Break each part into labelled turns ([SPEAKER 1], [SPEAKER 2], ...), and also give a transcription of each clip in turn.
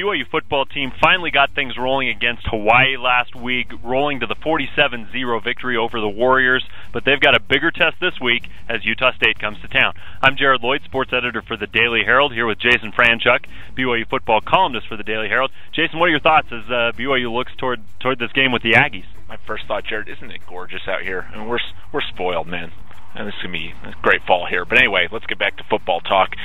[SPEAKER 1] BYU football team finally got things rolling against Hawaii last week, rolling to the 47-0 victory over the Warriors, but they've got a bigger test this week as Utah State comes to town. I'm Jared Lloyd, sports editor for the Daily Herald, here with Jason Franchuk, BYU football columnist for the Daily Herald. Jason, what are your thoughts as BYU looks toward this game with the Aggies?
[SPEAKER 2] My first thought, Jared, isn't it gorgeous out here? I mean, we're spoiled, man. And this is going to be a great fall here. But anyway, let's get back to football talk.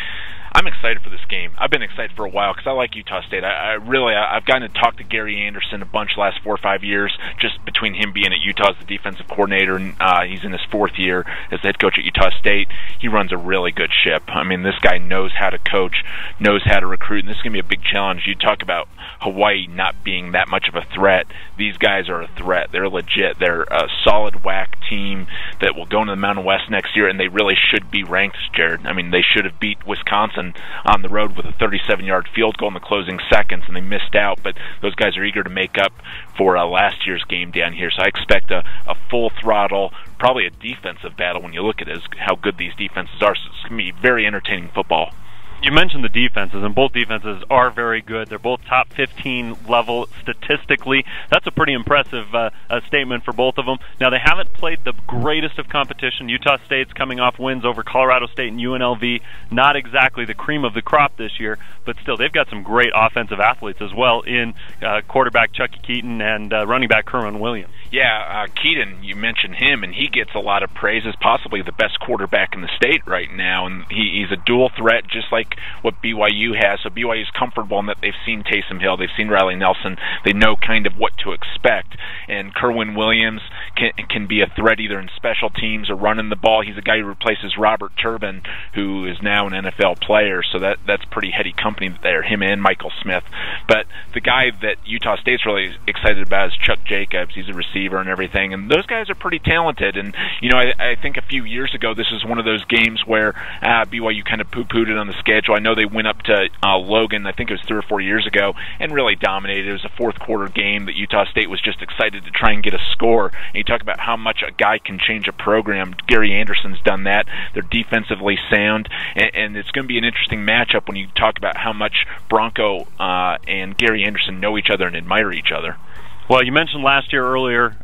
[SPEAKER 2] I'm excited for this game. I've been excited for a while because I like Utah State. I've gotten to talk to Gary Anderson a bunch the last 4 or 5 years, just between him being at Utah as the defensive coordinator, and he's in his 4th year as the head coach at Utah State. He runs a really good ship. I mean, this guy knows how to coach, knows how to recruit, and this is going to be a big challenge. You talk about Hawaii not being that much of a threat. These guys are a threat. They're legit. They're a solid WAC team that will go into the Mountain West next year, and they really should be ranked, Jared. I mean, they should have beat Wisconsin on the road with a 37-yard field goal in the closing seconds, and they missed out, but those guys are eager to make up for last year's game down here. So I expect a full throttle, probably a defensive battle when you look at it, how good these defenses are. So it's going to be very entertaining football.
[SPEAKER 1] You mentioned the defenses, and both defenses are very good. They're both top 15 level statistically. That's a pretty impressive statement for both of them. Now, they haven't played the greatest of competition. Utah State's coming off wins over Colorado State and UNLV. Not exactly the cream of the crop this year, but still, they've got some great offensive athletes as well in quarterback Chucky Keaton and running back Kerwin Williams.
[SPEAKER 2] Yeah, Keaton, you mentioned him, and he gets a lot of praise as possibly the best quarterback in the state right now, and he's a dual threat just like what BYU has. So BYU is comfortable in that they've seen Taysom Hill, they've seen Riley Nelson, they know kind of what to expect, and Kerwin Williams can be a threat either in special teams or running the ball. He's a guy who replaces Robert Turbin, who is now an NFL player, so that's pretty heady company there, him and Michael Smith. But the guy that Utah State's really excited about is Chuck Jacobs. He's a receiver and everything, and those guys are pretty talented. And you know, I think a few years ago this was one of those games where BYU kind of poo-pooed it on the schedule. I know they went up to Logan, I think it was 3 or 4 years ago, and really dominated. It was a fourth quarter game that Utah State was just excited to try and get a score. And you talk about how much a guy can change a program. Gary Anderson's done that. They're defensively sound, and it's going to be an interesting matchup when you talk about how much Bronco and Gary Anderson know each other and admire each other.
[SPEAKER 1] Well, you mentioned last year earlier,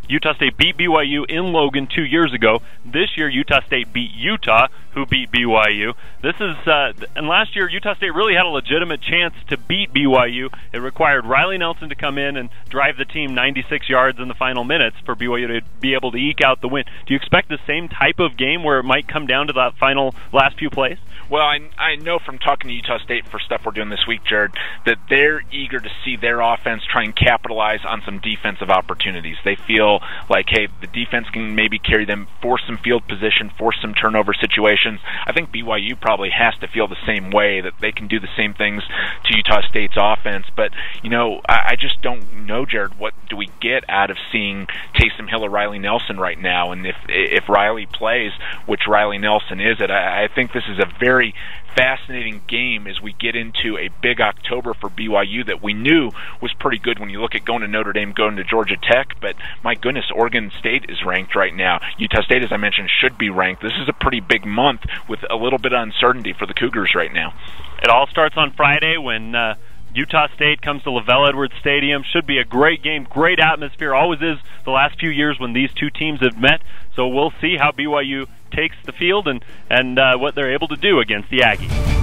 [SPEAKER 1] Utah State beat BYU in Logan 2 years ago. This year, Utah State beat Utah, who beat BYU. And last year, Utah State really had a legitimate chance to beat BYU. It required Riley Nelson to come in and drive the team 96 yards in the final minutes for BYU to be able to eke out the win. Do you expect the same type of game where it might come down to that final last few plays?
[SPEAKER 2] Well, I know from talking to Utah State for stuff we're doing this week, Jared, that they're eager to see their offense try and capitalize on some defensive opportunities. They feel like, hey, the defense can maybe carry them, force some field position, force some turnover situations. I think BYU probably has to feel the same way, that they can do the same things to Utah State's offense. But, you know, I just don't know, Jared, what do we get out of seeing Taysom Hill or Riley Nelson right now? And if Riley plays, which Riley Nelson is it, I think this is a very fascinating game as we get into a big October for BYU that we knew was pretty good when you look at going to Notre Dame, going to Georgia Tech, but my goodness, Oregon State is ranked right now. Utah State, as I mentioned, should be ranked. This is a pretty big month with a little bit of uncertainty for the Cougars right now.
[SPEAKER 1] It all starts on Friday when Utah State comes to LaVell Edwards Stadium. Should be a great game, great atmosphere. Always is the last few years when these two teams have met. So we'll see how BYU takes the field and what they're able to do against the Aggies.